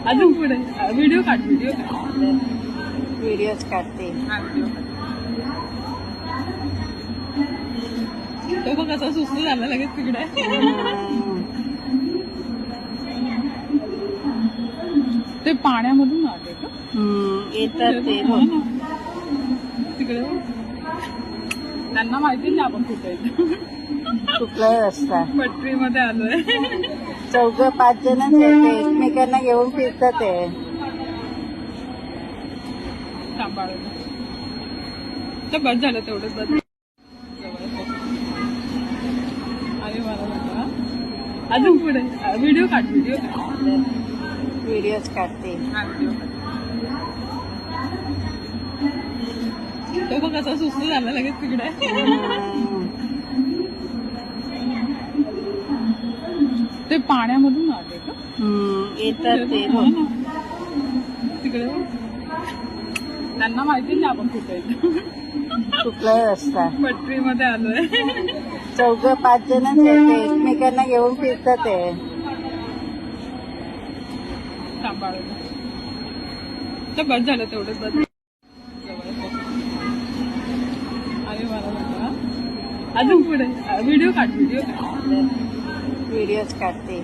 अजून पुढे व्हिडिओ काढ व्हिडिओज काढते. तो बघ कसा सुस्त झाला लगेच तिकडे. ते पाण्यामधून आले का येतात ते हो ना. तिकडे त्यांना माहिती नाही आपण कुठे कुठलाही रस्ता. पटरीमध्ये आलोय. 4-5 जणच येते, एकमेकांना घेऊन फिरतात ते. सांभाळून तर बस झालं तेवढंच बस. अरे मला म्हटलं अजून पुढे व्हिडिओ काढ व्हिडिओज काढते. तो बघ कसा सुस्त झाला लगेच तिकडे. ते पाण्यामधून आले का येतात ते हो ना. तिकडे त्यांना माहिती नाही आपण कुठे कुठलाही रस्ता. पटरीमध्ये आलोय. 4-5 जणच येते, एकमेकांना घेऊन फिरतात ते. सांभाळून तर बस झालं तेवढंच बस. अरे मला म्हटलं अजून पुढे व्हिडिओ काढ व्हिडिओज काढते.